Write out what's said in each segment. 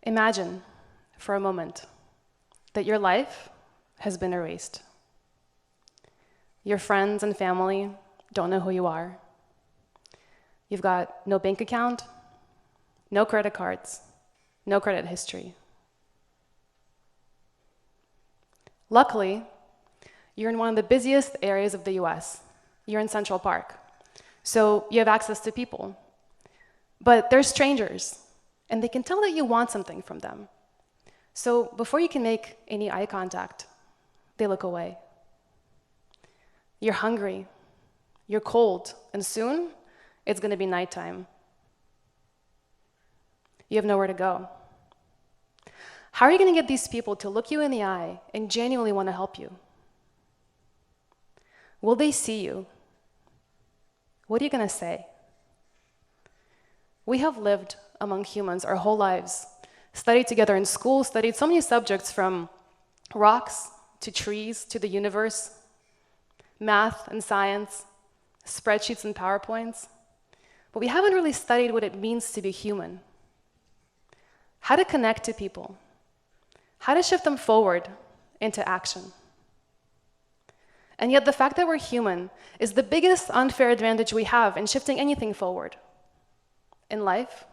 Imagine for a moment that your life has been erased. Your friends and family don't know who you are. You've got no bank account, no credit cards, no credit history. Luckily, you're in one of the busiest areas of the US. You're in Central Park, so you have access to people. But they're strangers, and they can tell that you want something from them. So before you can make any eye contact, they look away. You're hungry, you're cold, and soon it's going to be nighttime. You have nowhere to go. How are you going to get these people to look you in the eye and genuinely want to help you? Will they see you? What are you going to say? We have lived among humans our whole lives, studied together in school, studied so many subjects from rocks to trees to the universe, math and science, spreadsheets and PowerPoints, but we haven't really studied what it means to be human. How to connect to people, how to shift them forward into action. And yet the fact that we're human is the biggest unfair advantage we have in shifting anything forward. In life,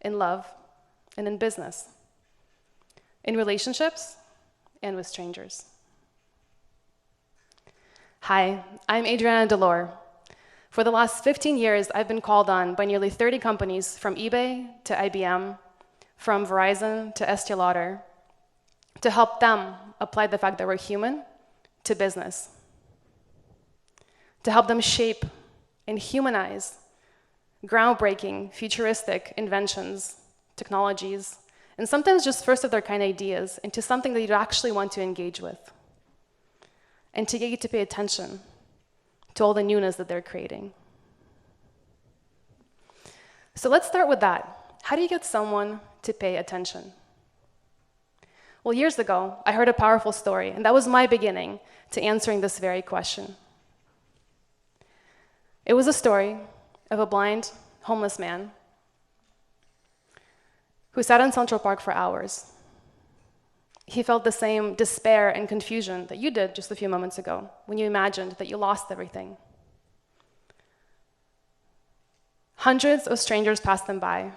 in love, and in business. In relationships, and with strangers. Hi, I'm Adriana Delore. For the last 15 years, I've been called on by nearly 30 companies, from eBay to IBM, from Verizon to Estee Lauder, to help them apply the fact that we're human to business. To help them shape and humanize groundbreaking, futuristic inventions, technologies, and sometimes just first-of-their-kind ideas into something that you'd actually want to engage with, and to get you to pay attention to all the newness that they're creating. So let's start with that. How do you get someone to pay attention? Well, years ago, I heard a powerful story, and that was my beginning to answering this very question. It was a story of a blind, homeless man who sat in Central Park for hours. He felt the same despair and confusion that you did just a few moments ago when you imagined that you lost everything. Hundreds of strangers passed them by,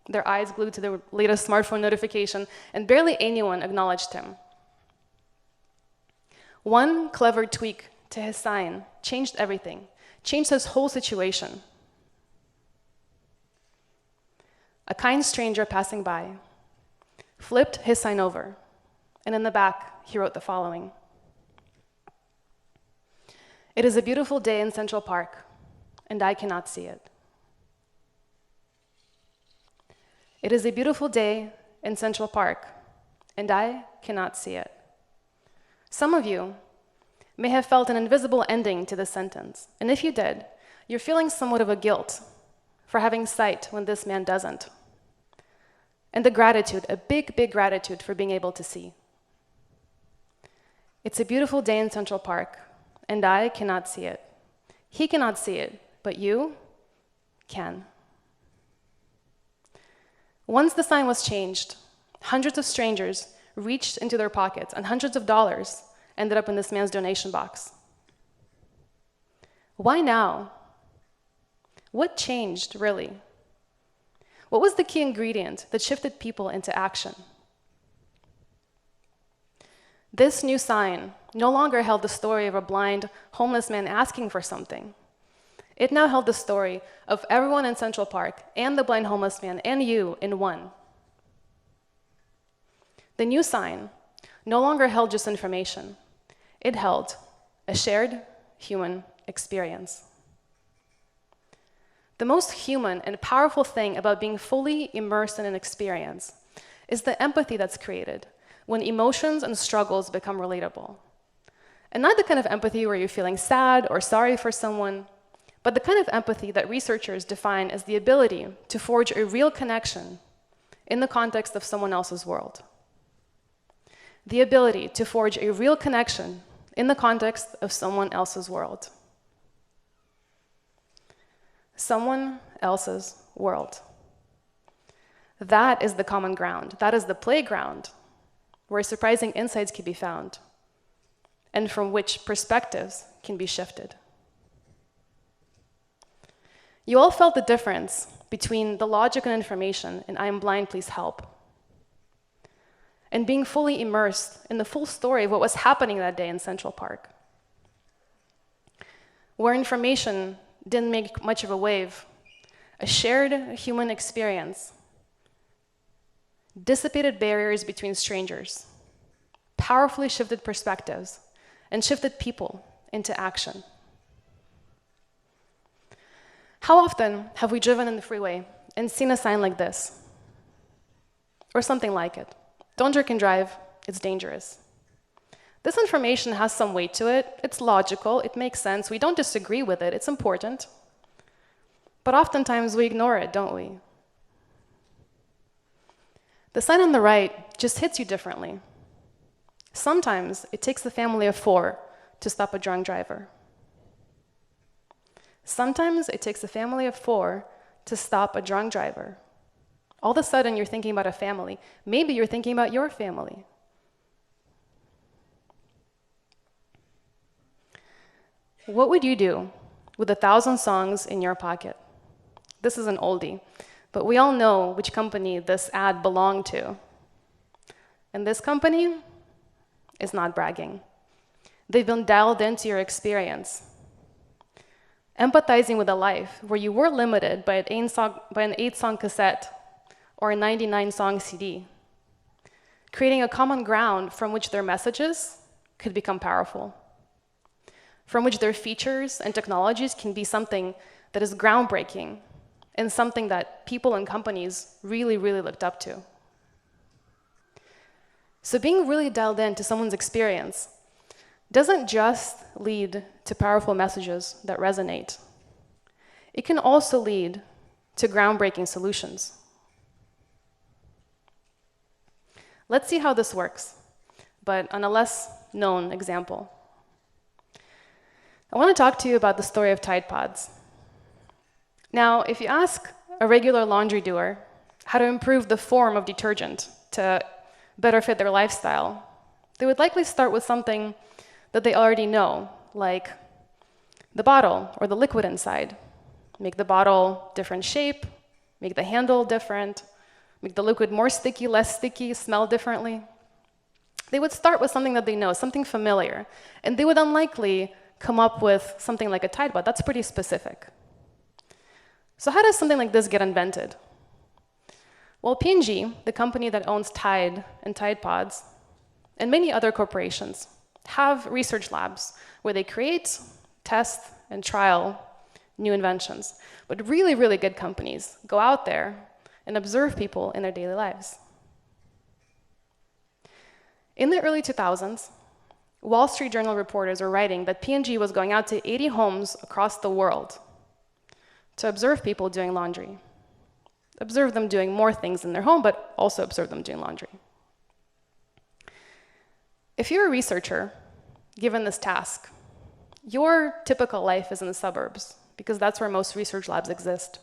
their eyes glued to their latest smartphone notification, and barely anyone acknowledged him. One clever tweak to his sign changed everything, changed his whole situation. A kind stranger passing by flipped his sign over, and in the back, he wrote the following: "It is a beautiful day in Central Park, and I cannot see it." It is a beautiful day in Central Park, and I cannot see it. Some of you may have felt an invisible ending to this sentence, and if you did, you're feeling somewhat of a guilt for having sight when this man doesn't. And the gratitude, a big, big gratitude for being able to see. It's a beautiful day in Central Park, and I cannot see it. He cannot see it, but you can. Once the sign was changed, hundreds of strangers reached into their pockets, and hundreds of dollars ended up in this man's donation box. Why now? What changed, really? What was the key ingredient that shifted people into action? This new sign no longer held the story of a blind, homeless man asking for something. It now held the story of everyone in Central Park and the blind homeless man and you in one. The new sign no longer held just information. It held a shared human experience. The most human and powerful thing about being fully immersed in an experience is the empathy that's created when emotions and struggles become relatable. And not the kind of empathy where you're feeling sad or sorry for someone, but the kind of empathy that researchers define as the ability to forge a real connection in the context of someone else's world. The ability to forge a real connection in the context of someone else's world. Someone else's world. That is the common ground. That is the playground where surprising insights can be found and from which perspectives can be shifted. You all felt the difference between the logic and information in I am blind, please help, and being fully immersed in the full story of what was happening that day in Central Park, where information didn't make much of a wave. A shared human experience dissipated barriers between strangers, powerfully shifted perspectives, and shifted people into action. How often have we driven in the freeway and seen a sign like this? Or something like it. Don't drink and drive, it's dangerous. This information has some weight to it. It's logical, it makes sense. We don't disagree with it, it's important. But oftentimes we ignore it, don't we? The sign on the right just hits you differently. Sometimes it takes a family of 4 to stop a drunk driver. Sometimes it takes a family of 4 to stop a drunk driver. All of a sudden, you're thinking about a family. Maybe you're thinking about your family. What would you do with 1,000 songs in your pocket? This is an oldie, but we all know which company this ad belonged to. And this company is not bragging. They've been dialed into your experience, empathizing with a life where you were limited by an 8-song cassette or a 99-song CD, creating a common ground from which their messages could become powerful, from which their features and technologies can be something that is groundbreaking and something that people and companies really, really looked up to. So being really dialed into someone's experience doesn't just lead to powerful messages that resonate. It can also lead to groundbreaking solutions. Let's see how this works, but on a less known example. I want to talk to you about the story of Tide Pods. Now, if you ask a regular laundry doer how to improve the form of detergent to better fit their lifestyle, they would likely start with something that they already know, like the bottle or the liquid inside. Make the bottle different shape, make the handle different, make the liquid more sticky, less sticky, smell differently. They would start with something that they know, something familiar, and they would unlikely come up with something like a Tide Pod. That's pretty specific. So how does something like this get invented? Well, P&G, the company that owns Tide and Tide Pods, and many other corporations, have research labs where they create, test, and trial new inventions. But really, really good companies go out there and observe people in their daily lives. In the early 2000s, Wall Street Journal reporters were writing that P&G was going out to 80 homes across the world to observe people doing laundry. Observe them doing more things in their home, but also observe them doing laundry. If you're a researcher, given this task, your typical life is in the suburbs, because that's where most research labs exist.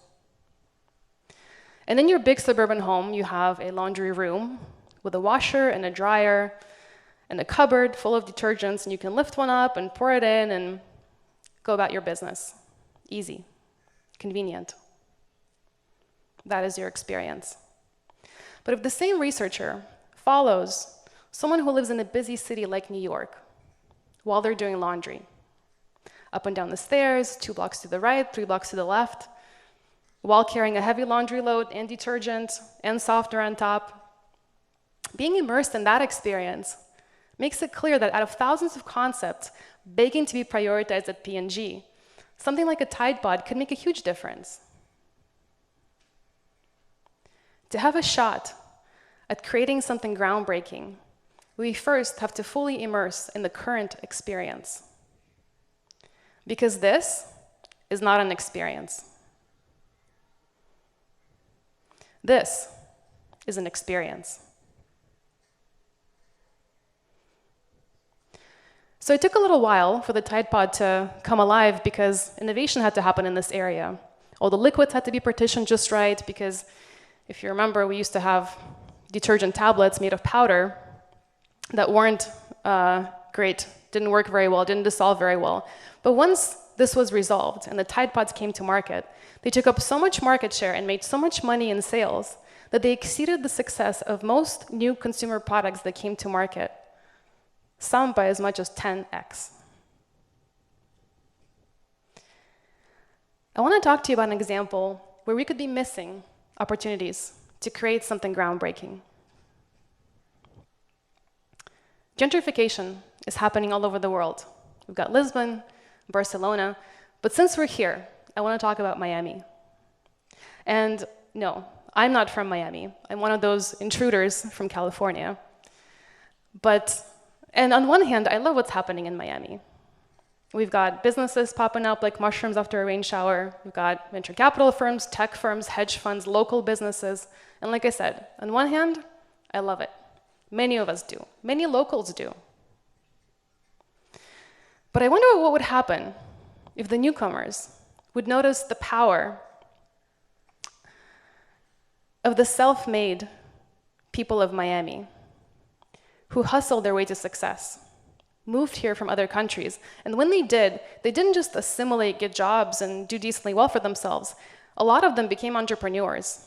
And in your big suburban home, you have a laundry room with a washer and a dryer and a cupboard full of detergents, and you can lift one up and pour it in and go about your business. Easy, convenient. That is your experience. But if the same researcher follows someone who lives in a busy city like New York while they're doing laundry, up and down the stairs, 2 blocks to the right, 3 blocks to the left, while carrying a heavy laundry load and detergent and softener on top, being immersed in that experience makes it clear that out of thousands of concepts begging to be prioritized at P&G, something like a Tide Pod could make a huge difference. To have a shot at creating something groundbreaking, we first have to fully immerse in the current experience. Because this is not an experience. This is an experience. So it took a little while for the Tide Pod to come alive because innovation had to happen in this area. All the liquids had to be partitioned just right because If you remember, we used to have detergent tablets made of powder that weren't great, didn't work very well, didn't dissolve very well. But once this was resolved and the Tide Pods came to market, they took up so much market share and made so much money in sales that they exceeded the success of most new consumer products that came to market, some by as much as 10x. I want to talk to you about an example where we could be missing opportunities to create something groundbreaking. Gentrification is happening all over the world. We've got Lisbon, Barcelona, but since we're here, I want to talk about Miami. And no, I'm not from Miami. I'm one of those intruders from California. And on one hand, I love what's happening in Miami. We've got businesses popping up like mushrooms after a rain shower. We've got venture capital firms, tech firms, hedge funds, local businesses. And like I said, on one hand, I love it. Many of us do. Many locals do. But I wonder what would happen if the newcomers would notice the power of the self-made people of Miami who hustled their way to success, moved here from other countries. And when they didn't just assimilate, get jobs, and do decently well for themselves. A lot of them became entrepreneurs.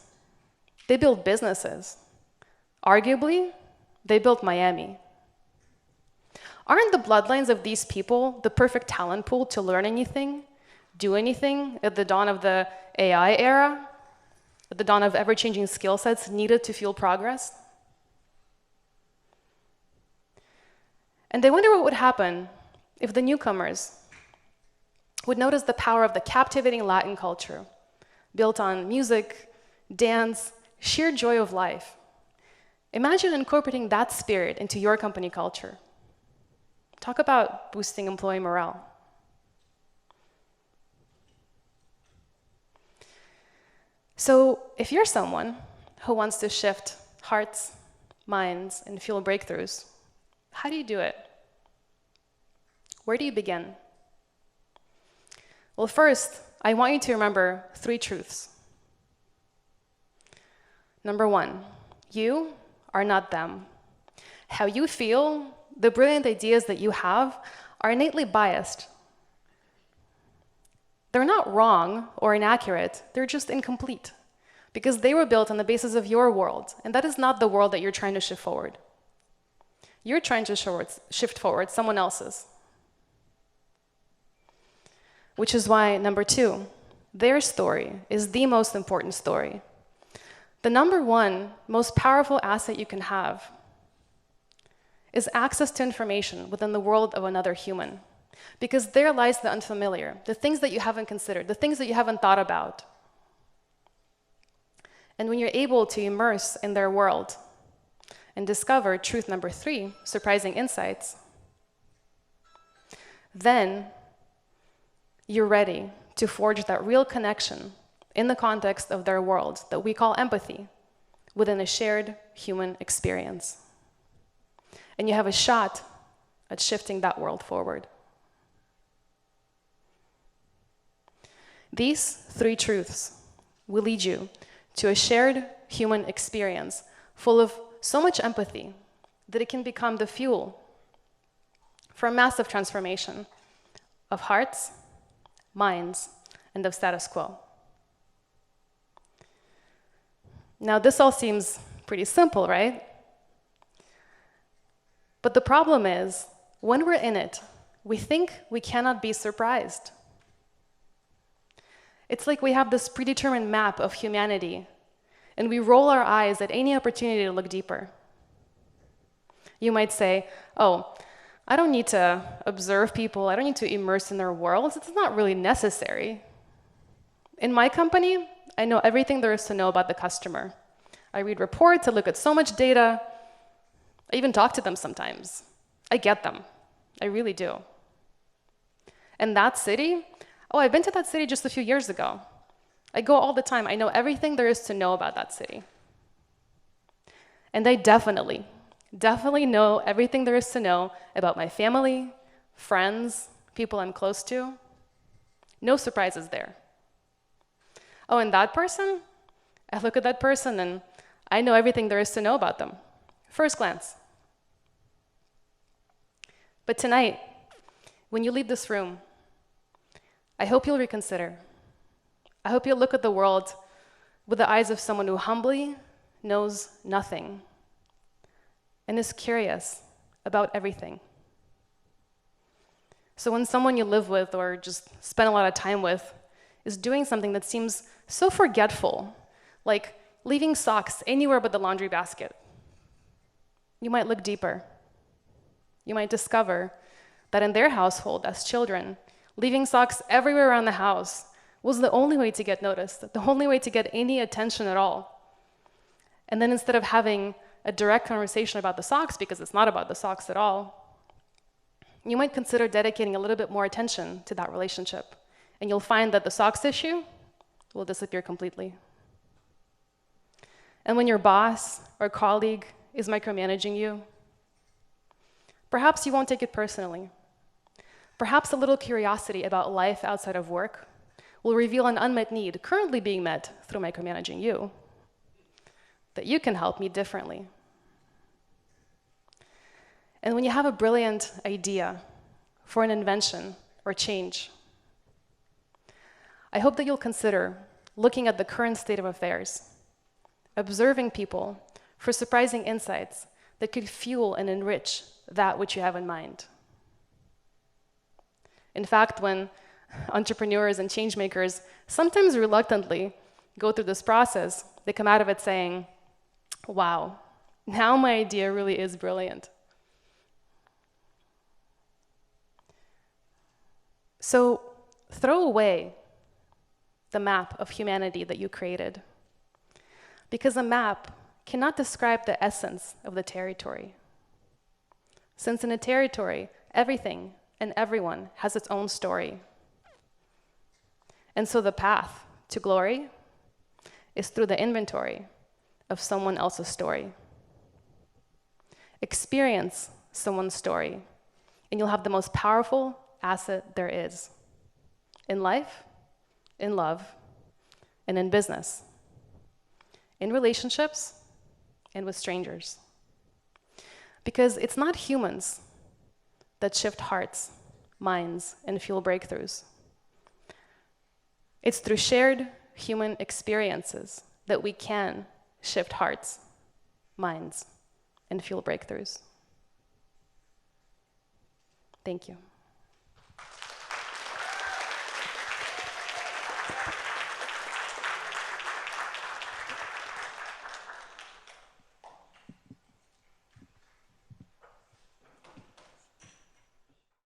They built businesses. Arguably, they built Miami. Aren't the bloodlines of these people the perfect talent pool to learn anything, do anything at the dawn of the AI era, at the dawn of ever-changing skill sets needed to fuel progress? And I wonder what would happen if the newcomers would notice the power of the captivating Latin culture, built on music, dance, sheer joy of life. Imagine incorporating that spirit into your company culture. Talk about boosting employee morale. So if you're someone who wants to shift hearts, minds, and fuel breakthroughs, how do you do it? Where do you begin? Well, first, I want you to remember 3 truths. Number 1, you are not them. How you feel, the brilliant ideas that you have, are innately biased. They're not wrong or inaccurate, they're just incomplete, because they were built on the basis of your world, and that is not the world that you're trying to shift forward. You're trying to shift forward someone else's. Which is why, number 2, their story is the most important story. The number 1 most powerful asset you can have is access to information within the world of another human. Because there lies the unfamiliar, the things that you haven't considered, the things that you haven't thought about. And when you're able to immerse in their world and discover truth number 3, surprising insights, then you're ready to forge that real connection in the context of their world that we call empathy within a shared human experience. And you have a shot at shifting that world forward. These 3 truths will lead you to a shared human experience full of so much empathy that it can become the fuel for a massive transformation of hearts, minds, and of status quo. Now, this all seems pretty simple, right? But the problem is, when we're in it, we think we cannot be surprised. It's like we have this predetermined map of humanity, and we roll our eyes at any opportunity to look deeper. You might say, oh, I don't need to observe people, I don't need to immerse in their worlds, it's not really necessary. In my company, I know everything there is to know about the customer. I read reports, I look at so much data, I even talk to them sometimes. I get them, I really do. And that city, oh, I've been to that city just a few years ago. I go all the time, I know everything there is to know about that city. And I definitely know everything there is to know about my family, friends, people I'm close to. No surprises there. Oh, and that person? I look at that person and I know everything there is to know about them, first glance. But tonight, when you leave this room, I hope you'll reconsider. I hope you'll look at the world with the eyes of someone who humbly knows nothing and is curious about everything. So when someone you live with or just spend a lot of time with is doing something that seems so forgetful, like leaving socks anywhere but the laundry basket, you might look deeper. You might discover that in their household as children, leaving socks everywhere around the house was the only way to get noticed, the only way to get any attention at all. And then instead of having a direct conversation about the socks, because it's not about the socks at all, you might consider dedicating a little bit more attention to that relationship. And you'll find that the socks issue will disappear completely. And when your boss or colleague is micromanaging you, perhaps you won't take it personally. Perhaps a little curiosity about life outside of work will reveal an unmet need currently being met through micromanaging you that you can help meet differently. And when you have a brilliant idea for an invention or change, I hope that you'll consider looking at the current state of affairs, observing people for surprising insights that could fuel and enrich that which you have in mind. In fact, when entrepreneurs and change makers sometimes reluctantly go through this process, they come out of it saying, wow, now my idea really is brilliant. So throw away the map of humanity that you created, because a map cannot describe the essence of the territory. Since in a territory, everything and everyone has its own story. And so the path to glory is through the inventory of someone else's story. Experience someone's story, and you'll have the most powerful asset there is in life, in love, and in business, in relationships, and with strangers. Because it's not humans that shift hearts, minds, and fuel breakthroughs. It's through shared human experiences that we can shift hearts, minds, and fuel breakthroughs. Thank you.